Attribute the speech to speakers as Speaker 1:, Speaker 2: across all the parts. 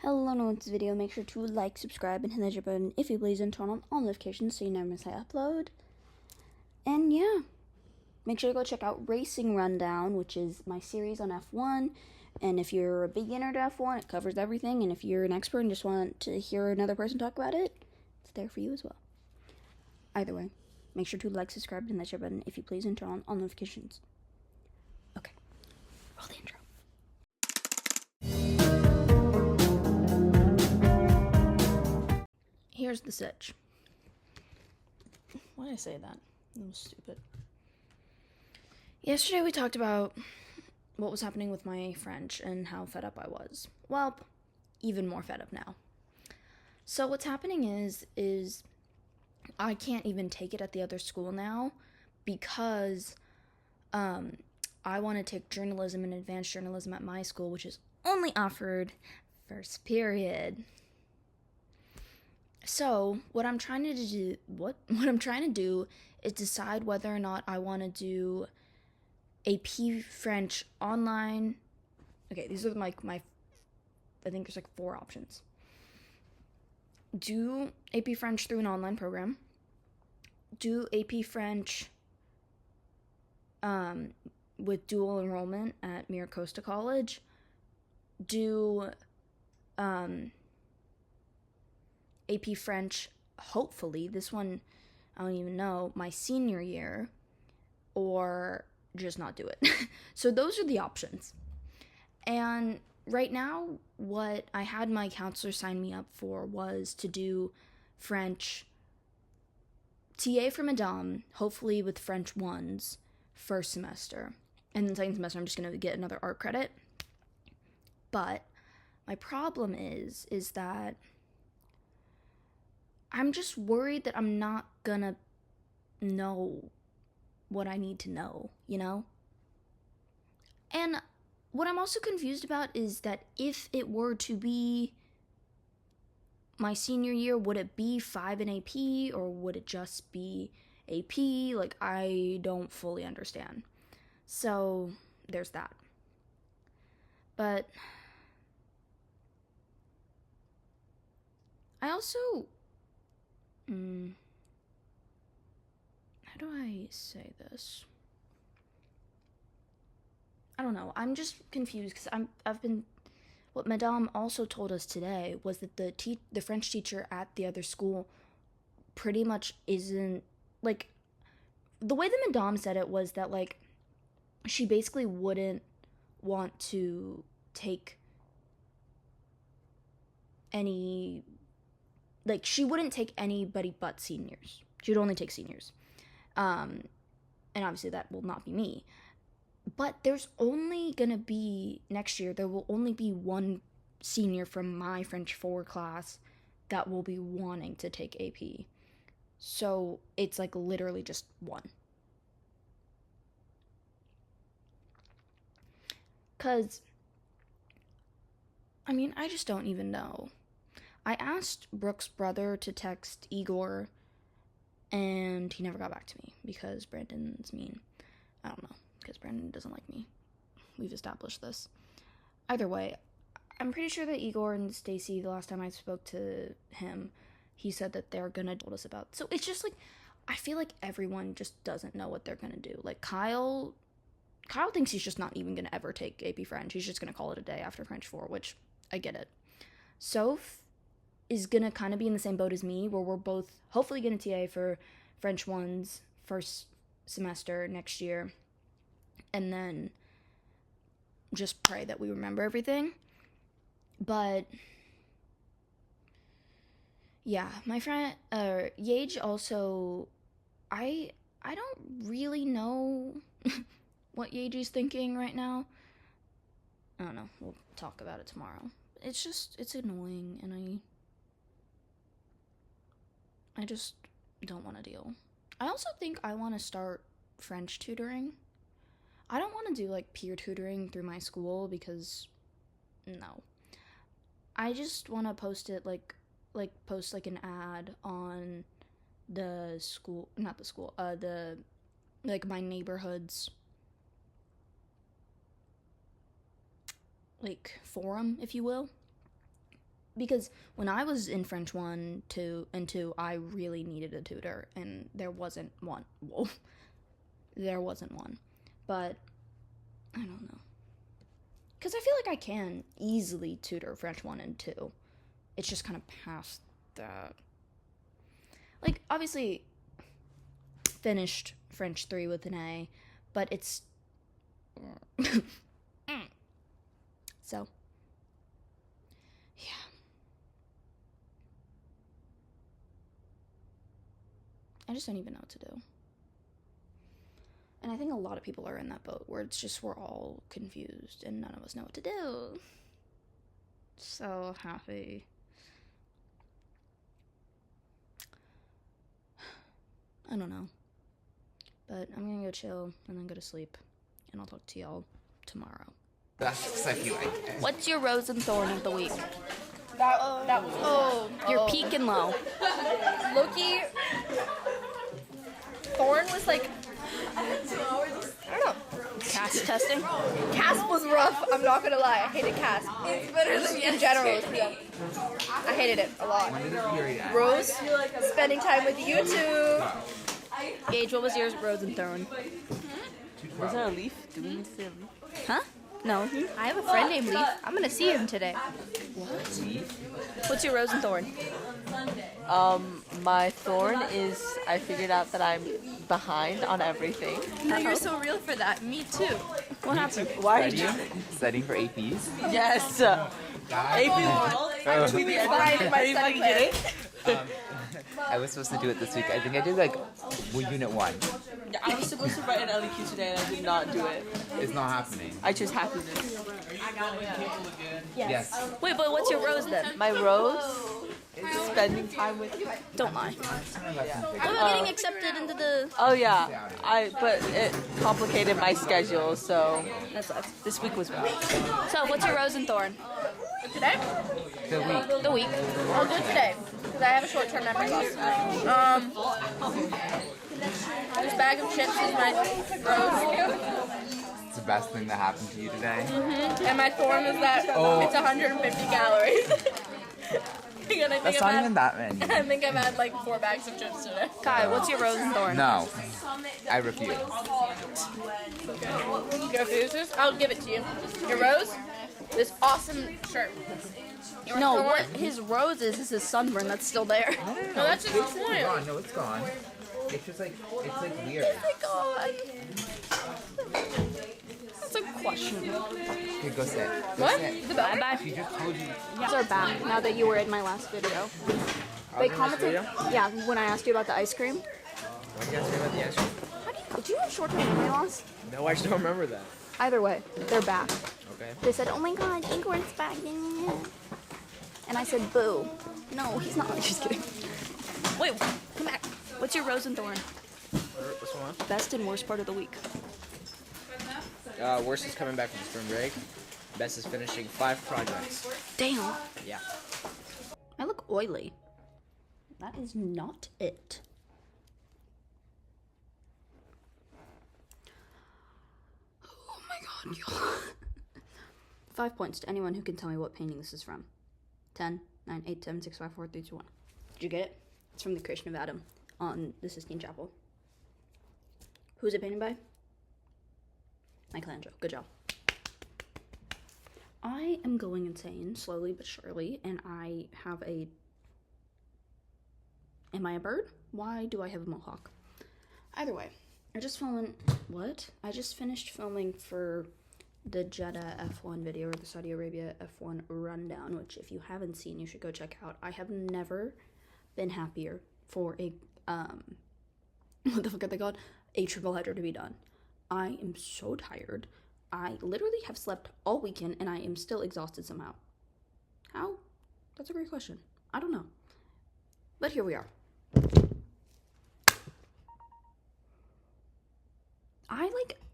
Speaker 1: Hello, no, this video. Make sure to like, subscribe, and hit that button if you please, and turn on all notifications so you never miss I upload. And yeah, make sure to go check out Racing Rundown, which is my series on F1. And if you're a beginner to F1, it covers everything. And if you're an expert and just want to hear another person talk about it, it's there for you as well. Either way, make sure to like, subscribe, and hit that share button if you please, and turn on all notifications. Okay, roll the intro. Here's the sitch. Why did I say that? That was stupid. Yesterday we talked about what was happening with my French and how fed up I was. Well, even more fed up now. So what's happening is I can't even take it at the other school now because I want to take journalism and advanced journalism at my school, which is only offered first period. So what I'm trying to do is decide whether or not I want to do AP French online. Okay, these are my I think there's like 4 options. Do AP French through an online program. Do AP French with dual enrollment at Miracosta College. Do AP French, hopefully, this one, I don't even know, my senior year, or just not do it. So those are the options. And right now, what I had my counselor sign me up for was to do French TA for Madame, hopefully with French 1s, first semester. And then second semester, I'm just going to get another art credit. But my problem is that I'm just worried that I'm not gonna know what I need to know, you know? And what I'm also confused about is that if it were to be my senior year, would it be 5 in AP or would it just be AP? Like, I don't fully understand. So, there's that. But I also how do I say this? I don't know. I'm just confused because what Madame also told us today was that the French teacher at the other school pretty much isn't, like, the way that Madame said it was that, like, she basically wouldn't want to take any, like, she wouldn't take anybody but seniors. She would only take seniors. And obviously that will not be me. But there's only going to be, next year, there will only be one senior from my French 4 class that will be wanting to take AP. So it's like literally just one. Because, I mean, I just don't even know. I asked Brooke's brother to text Igor, and he never got back to me because Brandon's mean. I don't know, because Brandon doesn't like me. We've established this. Either way, I'm pretty sure that Igor and Stacy, the last time I spoke to him, he said that they're gonna tell us about. So it's just like, I feel like everyone just doesn't know what they're gonna do. Like Kyle thinks he's just not even gonna ever take AP French. He's just gonna call it a day after French 4, which I get it. Soph is gonna kind of be in the same boat as me, where we're both hopefully gonna TA for French 1s first semester next year, and then just pray that we remember everything. But yeah, my friend Yage also, I don't really know what Yage's thinking right now. I don't know. We'll talk about it tomorrow. It's annoying, and I just don't want to deal. I also think I want to start French tutoring. I don't want to do like peer tutoring through my school because no. I just want to post it post like an ad on the school, not the school, the like my neighborhood's like forum, if you will. because when I was in French 1, 2, and 2, I really needed a tutor, and there wasn't one. Whoa. There wasn't one. But, I don't know. Because I feel like I can easily tutor French 1 and 2. It's just kind of past that. Like, obviously, finished French 3 with an A, but it's... So, yeah. I just don't even know what to do. And I think a lot of people are in that boat where it's just we're all confused and none of us know what to do. So happy. I don't know. But I'm gonna go chill and then go to sleep. And I'll talk to y'all tomorrow.
Speaker 2: That's exactly like
Speaker 1: What's your rose and thorn of the week?
Speaker 3: That was
Speaker 1: Your peak and low.
Speaker 3: Loki. Thorn was like, I don't know.
Speaker 1: Cast testing?
Speaker 3: Casp was rough. I'm not gonna lie. I hated Casp. It's better than in general. Yeah. I hated it a lot. Rose, spending time with YouTube.
Speaker 1: Gage, what was yours, rose and thorn?
Speaker 4: Was there a leaf? Do we need to see a leaf?
Speaker 1: Huh? No.
Speaker 3: I have a friend named Leaf. I'm gonna see him today.
Speaker 1: What's your rose and thorn?
Speaker 4: My thorn is I figured out that I'm behind on everything.
Speaker 3: No, you're so real for that. Me too.
Speaker 1: What happened?
Speaker 4: Why are you?
Speaker 2: studying for APs.
Speaker 4: Yes. AP World.
Speaker 3: To be fine in my study plan.
Speaker 2: I was supposed to do it this week. I think I did like unit 1.
Speaker 4: Yeah, I was supposed to write an LEQ today and I did not do it.
Speaker 2: It's not happening.
Speaker 4: I chose happiness.
Speaker 2: Yes.
Speaker 1: Wait, but what's your rose then?
Speaker 4: My rose is spending time with you.
Speaker 1: Don't lie. What about getting accepted into the...
Speaker 4: Oh yeah, but it complicated my schedule, so
Speaker 1: That sucks.
Speaker 4: this week was rough.
Speaker 1: So, what's your rose and thorn?
Speaker 3: Today?
Speaker 2: The week.
Speaker 1: The week.
Speaker 3: I'll do it today because I have a short-term memory loss. This bag of chips is my rose,
Speaker 2: It's the best thing that happened to you today.
Speaker 3: and my thorn is that it's 150 calories. And I think
Speaker 2: That's not even that many.
Speaker 3: I think I've had like 4 bags of chips today.
Speaker 1: Kai, what's your rose and thorn?
Speaker 2: No. I refuse.
Speaker 3: You refuse this? I'll give it to you. Your rose? This awesome shirt.
Speaker 1: No, what his rose is his sunburn that's still there.
Speaker 3: No, that's just
Speaker 2: It's
Speaker 3: point.
Speaker 2: gone. No, it's gone. It's just like, it's like weird.
Speaker 1: Oh my god. That's a question.
Speaker 2: Okay, go sit. Go
Speaker 3: What?
Speaker 2: sit.
Speaker 1: Bye bye.
Speaker 2: She just told you.
Speaker 1: These are back now that you were in my last video. They commented, yeah, when I asked you about the ice cream.
Speaker 5: Why did you ask me about the ice cream?
Speaker 1: Do you have short-term memory loss?
Speaker 5: No, I just don't remember that.
Speaker 1: Either way, they're back.
Speaker 5: Okay.
Speaker 1: They said, oh my god, Igor's back. And I said, boo. No, he's not. Just kidding. Wait, come back. What's your rose and thorn?
Speaker 5: What's one?
Speaker 1: Best and worst part of the week.
Speaker 5: Worst is coming back from spring break. Best is finishing 5 projects.
Speaker 1: Damn.
Speaker 5: Yeah.
Speaker 1: I look oily. That is not it. Oh my god, y'all. 5 points to anyone who can tell me what painting this is from. 10, 9, 8, 7, 6, 5, 4, 3, 2, 1. Did you get it? It's from the Creation of Adam on the Sistine Chapel. Who's it painted by? Michelangelo. Good job. I am going insane, slowly but surely, and I have a... Am I a bird? Why do I have a mohawk? Either way, I just filming... What? I just finished filming for the Jeddah F1 video, or the Saudi Arabia F1 rundown, which if you haven't seen, you should go check out. I have never been happier for a, what the fuck are they called? A triple header to be done. I am so tired. I literally have slept all weekend and I am still exhausted somehow. How? That's a great question. I don't know. But here we are.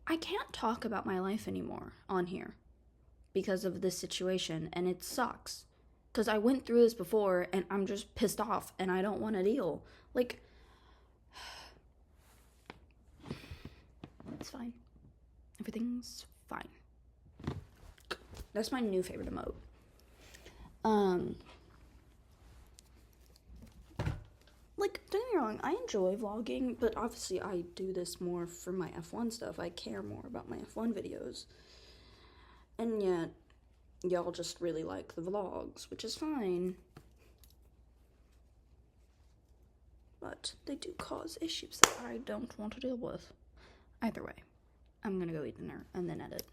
Speaker 1: I can't talk about my life anymore on here because of this situation, and it sucks. Because I went through this before and I'm just pissed off and I don't want to deal. Like, it's fine. Everything's fine. That's my new favorite emote. like, don't get me wrong, I enjoy vlogging, but obviously I do this more for my F1 stuff. I care more about my F1 videos. And yet, y'all just really like the vlogs, which is fine. But they do cause issues that I don't want to deal with. Either way, I'm gonna go eat dinner and then edit.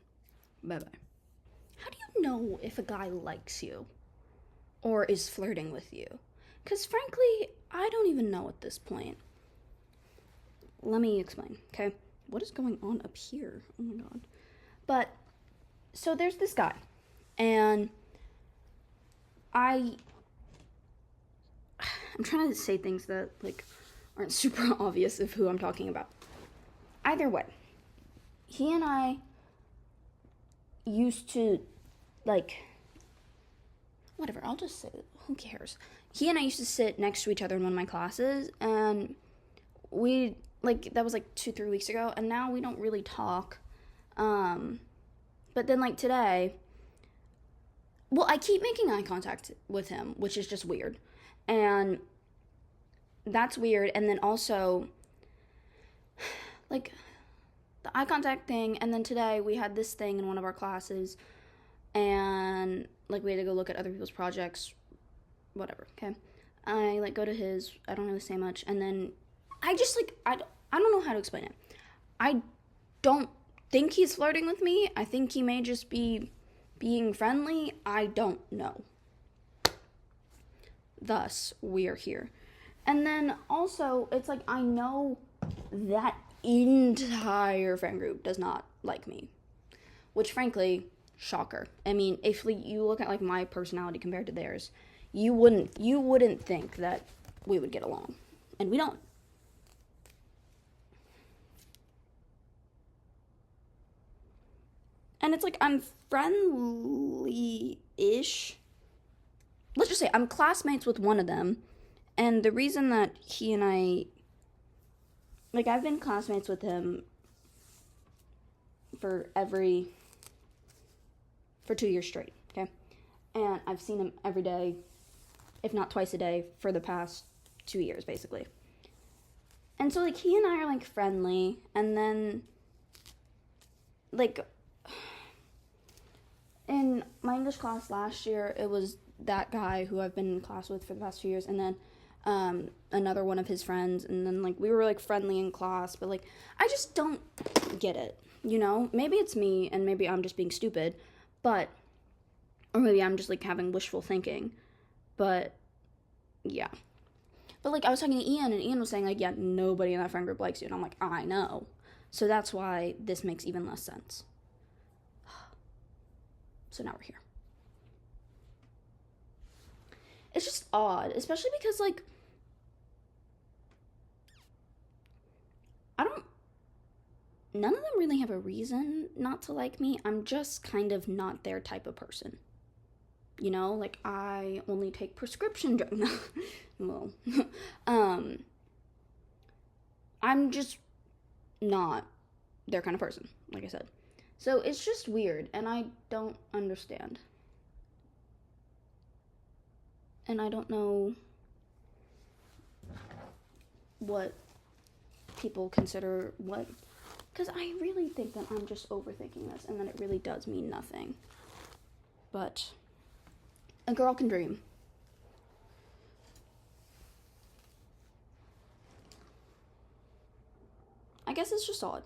Speaker 1: Bye-bye. How do you know if a guy likes you or is flirting with you? Because frankly, I don't even know at this point. Let me explain, okay? What is going on up here? Oh my god. But, so there's this guy, and I'm trying to say things that, like, aren't super obvious of who I'm talking about. Either way, he and I used to, like, whatever, I'll just say it. Who cares? He and I used to sit next to each other in one of my classes, and we, like, that was, like, 2-3 weeks ago, and now we don't really talk. But then, like, today, well, I keep making eye contact with him, which is just weird. And that's weird. And then also, like, the eye contact thing, and then today we had this thing in one of our classes, and, like, we had to go look at other people's projects, whatever, okay? I, like, go to his, I don't really say much, and then I just, like, I don't know how to explain it. I don't think he's flirting with me. I think he may just be being friendly. I don't know. Thus, we are here. And then also, it's like, I know that entire friend group does not like me. Which, frankly, shocker. I mean, if you look at, like, my personality compared to theirs, you wouldn't think that we would get along. And we don't. And it's like, I'm friendly-ish. Let's just say I'm classmates with one of them. And the reason that he and I, like, I've been classmates with him for 2 years straight, okay? And I've seen him every day, if not twice a day, for the past 2 years, basically. And so, like, he and I are, like, friendly. And then, like, in my English class last year, it was that guy who I've been in class with for the past 2 years, and then another one of his friends, and then, like, we were, like, friendly in class, but, like, I just don't get it, you know? Maybe it's me, and maybe I'm just being stupid, or maybe I'm just, like, having wishful thinking, but, yeah. But, like, I was talking to Ian, and Ian was saying, like, yeah, nobody in that friend group likes you, and I'm like, I know. So that's why this makes even less sense. So now we're here. It's just odd, especially because, like, none of them really have a reason not to like me. I'm just kind of not their type of person. You know, like, I only take prescription drugs. Well, I'm just not their kind of person, like I said. So it's just weird, and I don't understand. And I don't know what people consider what, because I really think that I'm just overthinking this, and that it really does mean nothing. But a girl can dream. I guess it's just odd.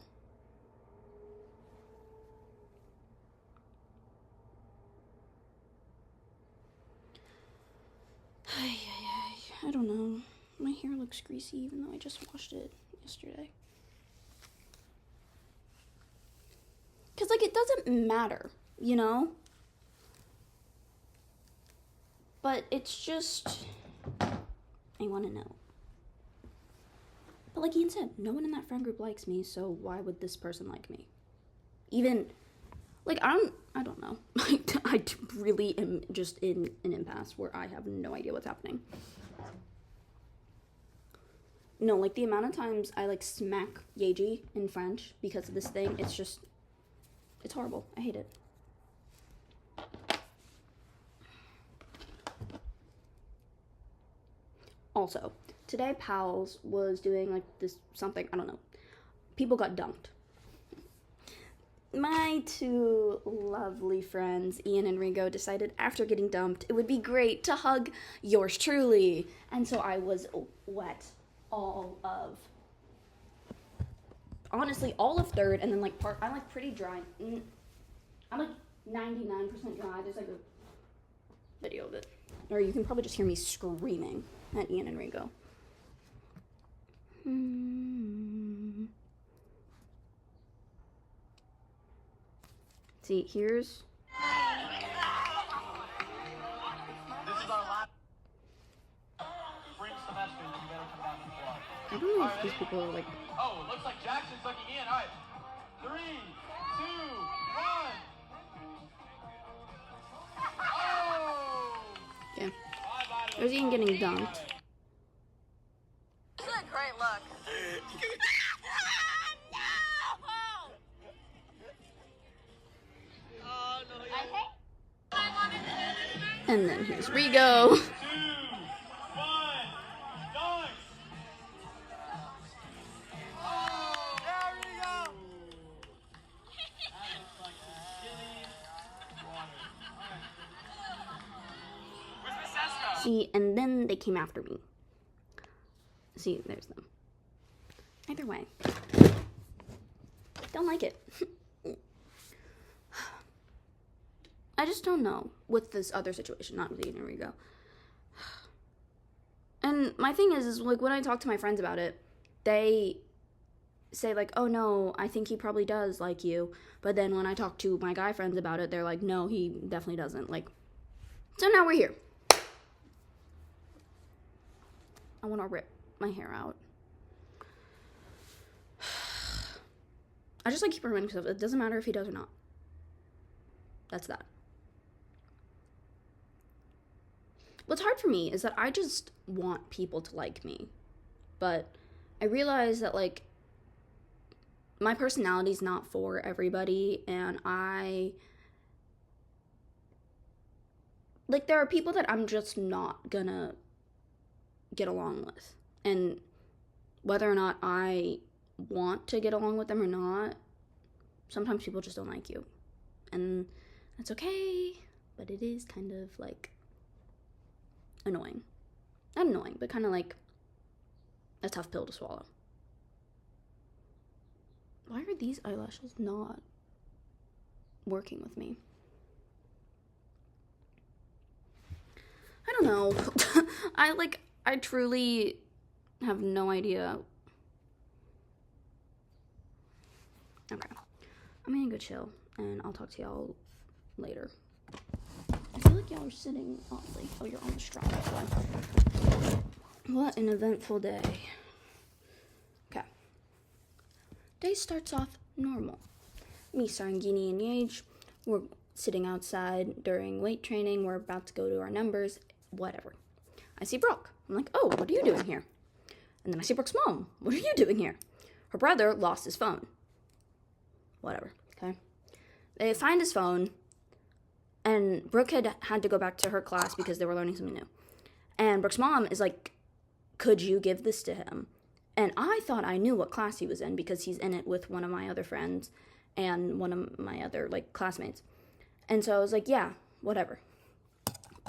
Speaker 1: I don't know. My hair looks greasy even though I just washed it yesterday. Because, like, it doesn't matter, you know? But it's just, I want to know. But like Ian said, no one in that friend group likes me, so why would this person like me? Even, like, I don't know. I really am just in an impasse where I have no idea what's happening. No, like, the amount of times I, like, smack Yeji in French because of this thing, it's just, it's horrible. I hate it. Also, today Pals was doing like this something, I don't know. People got dunked. My two lovely friends, Ian and Rigo, decided after getting dumped, it would be great to hug yours truly. And so I was wet honestly, all of third, and then like I'm like pretty dry. I'm like 99% dry. There's like a video of it. Or you can probably just hear me screaming at Ian and Rigo. See, here's...
Speaker 6: This is our last spring semester. You better come back and play.
Speaker 1: I don't know if these people are like...
Speaker 6: Oh, it looks like Jackson's looking in. All right. 3, 2, 1. Oh!
Speaker 1: Yeah. There's Ian getting dunked.
Speaker 3: This is a great look.
Speaker 1: And then here's Rigo.
Speaker 6: 2, 1, dunk! Oh, there we go! That looks like some chilly water. Where's Miss Seska?
Speaker 1: See, and then they came after me. See, there's them. Either way. Don't like it. I just don't know with this other situation, not with Ian and Rigo. And my thing is like when I talk to my friends about it, they say like, oh no, I think he probably does like you. But then when I talk to my guy friends about it, they're like, no, he definitely doesn't. Like, so now we're here. I want to rip my hair out. I just like keep reminding myself, it doesn't matter if he does or not. That's that. What's hard for me is that I just want people to like me. But I realize that, like, my personality's not for everybody, and there are people that I'm just not gonna get along with. And whether or not I want to get along with them or not, sometimes people just don't like you. And that's okay, but it is kind of, like, annoying. Not annoying, but kind of like a tough pill to swallow. Why are these eyelashes not working with me? I don't know. I truly have no idea. Okay. I'm gonna go chill, and I'll talk to y'all later. I feel like y'all are sitting oddly. Oh, you're on the straw. That's why. What an eventful day. Okay. Day starts off normal. Me, Sarangini, and Yage, we're sitting outside during weight training. We're about to go to our numbers. Whatever. I see Brooke. I'm like, oh, what are you doing here? And then I see Brooke's mom. What are you doing here? Her brother lost his phone. Whatever. Okay. They find his phone. And Brooke had to go back to her class because they were learning something new. And Brooke's mom is like, could you give this to him? And I thought I knew what class he was in because he's in it with one of my other friends and one of my other, like, classmates. And so I was like, yeah, whatever.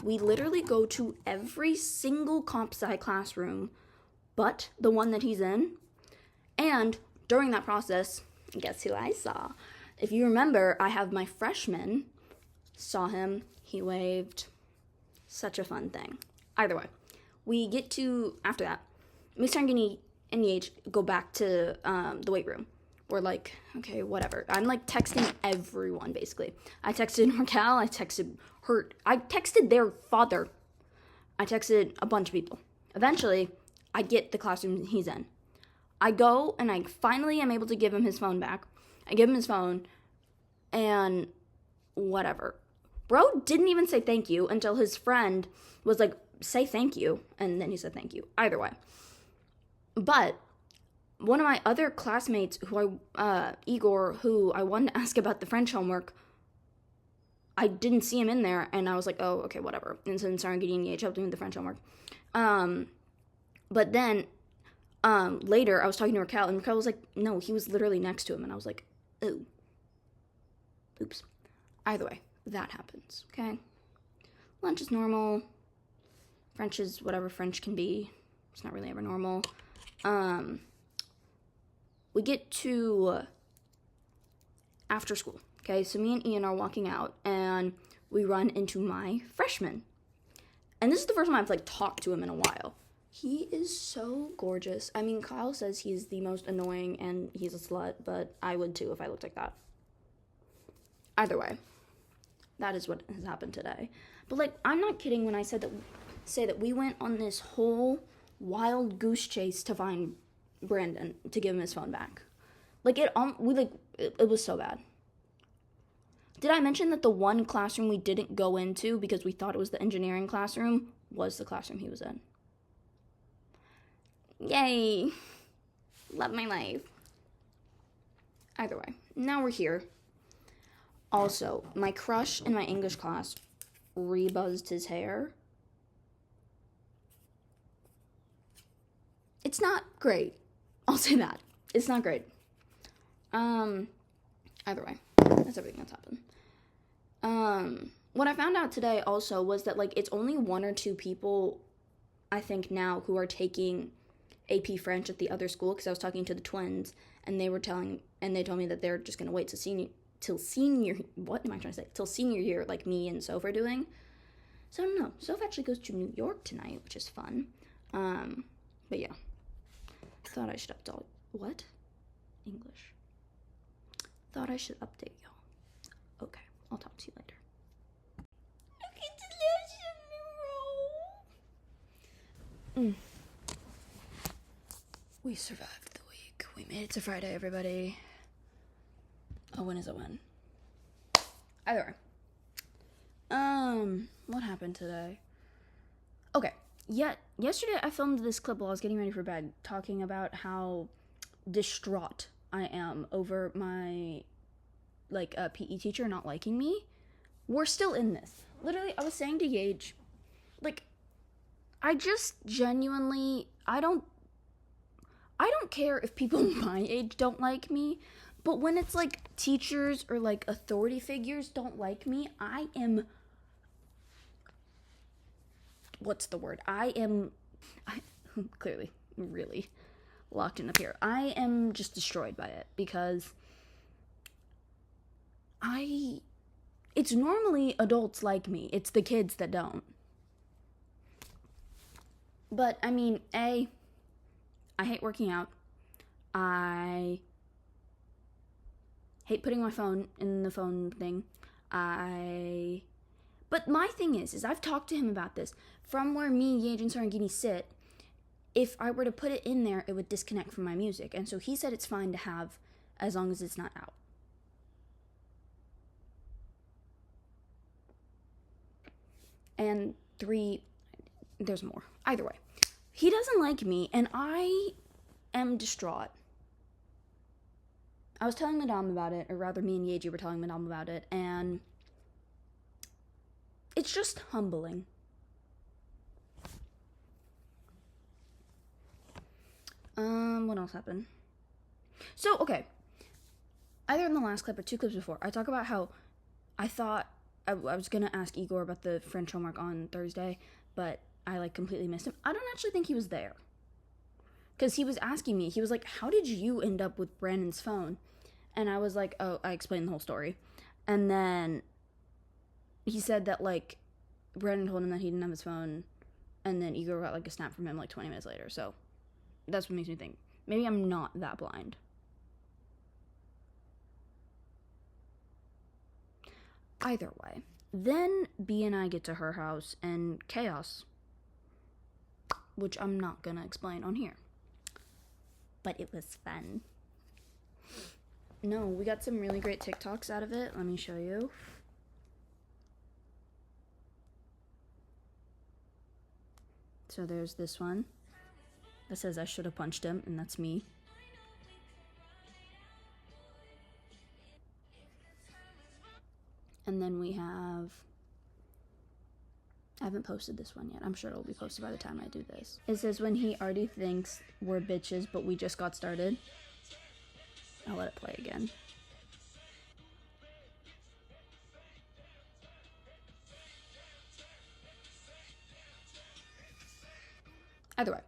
Speaker 1: We literally go to every single comp sci classroom but the one that he's in. And during that process, guess who I saw? If you remember, I have my freshman... Saw him, he waved. Such a fun thing. Either way, we get to, after that, Mr. and Yage go back to the weight room. We're like, okay, whatever. I'm like texting everyone, basically. I texted Raquel, I texted her, I texted their father. I texted a bunch of people. Eventually, I get the classroom he's in. I go and I finally am able to give him his phone back. I give him his phone, and whatever. Bro didn't even say thank you until his friend was like, say thank you. And then he said thank you. Either way. But one of my other classmates, Igor, who I wanted to ask about the French homework, I didn't see him in there. And I was like, oh, okay, whatever. And so Sarangini and Yage helped me with the French homework. But then later I was talking to Raquel, and Raquel was like, no, he was literally next to him. And I was like, oh, oops. Either way, that happens, okay? Lunch is normal. French is whatever French can be. It's not really ever normal. We get to after school, okay? So me and Ian are walking out, and we run into my freshman. And this is the first time I've, like, talked to him in a while. He is so gorgeous. I mean, Kyle says he's the most annoying and he's a slut, but I would too if I looked like that. Either way, that is what has happened today. But, like, I'm not kidding when I say that we went on this whole wild goose chase to find Brandon to give him his phone back. Like, it was so bad. Did I mention that the one classroom we didn't go into because we thought it was the engineering classroom was the classroom he was in? Yay. Love my life. Either way, now we're here. Also, my crush in my English class rebuzzed his hair. It's not great. I'll say that. It's not great. Either way, that's everything that's happened. What I found out today also was that, like, it's only 1 or 2 people, I think now, who are taking AP French at the other school, because I was talking to the twins, and they told me that they're just going to wait till senior year, like me and Soph are doing. So I don't know. Soph actually goes to New York tonight, which is fun. But yeah. Thought I should update. What? English. Thought I should update y'all. Okay, I'll talk to you later. Look at the little We survived the week. We made it to Friday, everybody. A win is a win. Either way. What happened today? Okay. Yesterday I filmed this clip while I was getting ready for bed, talking about how distraught I am over my, PE teacher not liking me. We're still in this. Literally, I was saying to Gage, I just genuinely, I don't care if people my age don't like me, but when it's, teachers or, authority figures don't like me, I am, what's the word? I'm clearly really locked in up here. I am just destroyed by it because it's normally adults like me. It's the kids that don't. But, I mean, I hate working out. I hate putting my phone in the phone thing. But my thing is I've talked to him about this. From where me, Gage, and Sarangini sit, if I were to put it in there, it would disconnect from my music. And so he said it's fine to have as long as it's not out. And 3, there's more. Either way. He doesn't like me, and I am distraught. I was telling Madame about it, or rather me and Yeji were telling Madame about it, and it's just humbling. What else happened? So, okay. Either in the last clip or 2 clips before, I talk about how I thought I was gonna ask Igor about the French homework on Thursday, but I, completely missed him. I don't actually think he was there. Because he was asking me, he was like, how did you end up with Brandon's phone? And I was like, oh, I explained the whole story. And then he said that, Brandon told him that he didn't have his phone, and then Igor got, a snap from him, 20 minutes later. So that's what makes me think, maybe I'm not that blind. Either way, then B and I get to her house, and chaos, which I'm not gonna explain on here. But it was fun. No, we got some really great TikToks out of it. Let me show you. So there's this one that says I should have punched him, and that's me. And then we have haven't posted this one yet. I'm sure it'll be posted by the time I do this. It says when he already thinks we're bitches, but we just got started. I'll let it play again. Either way,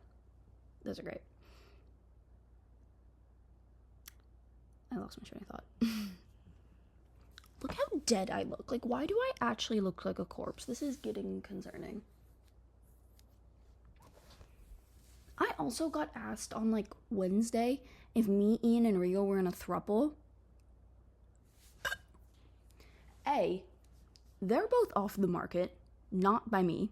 Speaker 1: those are great. I lost my train of thought. Look how dead I look. Like, why do I actually look like a corpse? This is getting concerning. I also got asked on, like, Wednesday if me, Ian, and Rio were in a throuple. A, they're both off the market, not by me.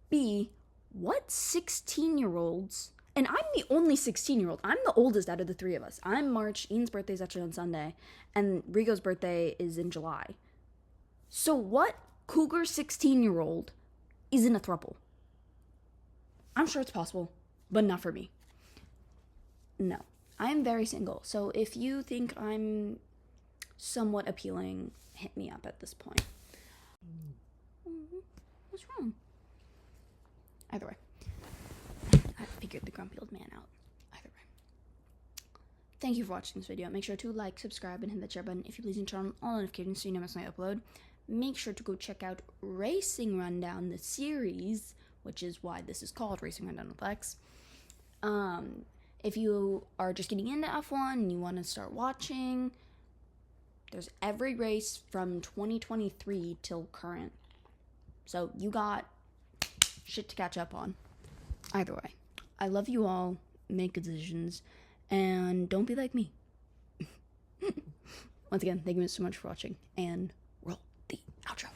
Speaker 1: B, what 16-year-olds... And I'm the only 16-year-old. I'm the oldest out of the three of us. I'm March. Ian's birthday is actually on Sunday. And Rigo's birthday is in July. So what cougar 16-year-old is in a throuple? I'm sure it's possible, but not for me. No. I am very single. So if you think I'm somewhat appealing, hit me up at this point. What's wrong? Either way. I figured the grumpy old man out. Either way. Thank you for watching this video. Make sure to like, subscribe, and hit that share button if you please, and turn on all notifications so you never miss my upload. Make sure to go check out Racing Rundown, the series, which is why this is called Racing Rundown with Lex. If you are just getting into F1 and you want to start watching, there's every race from 2023 till current. So you got shit to catch up on. Either way, I love you all. Make good decisions, and don't be like me. Once again, thank you so much for watching, and roll the outro.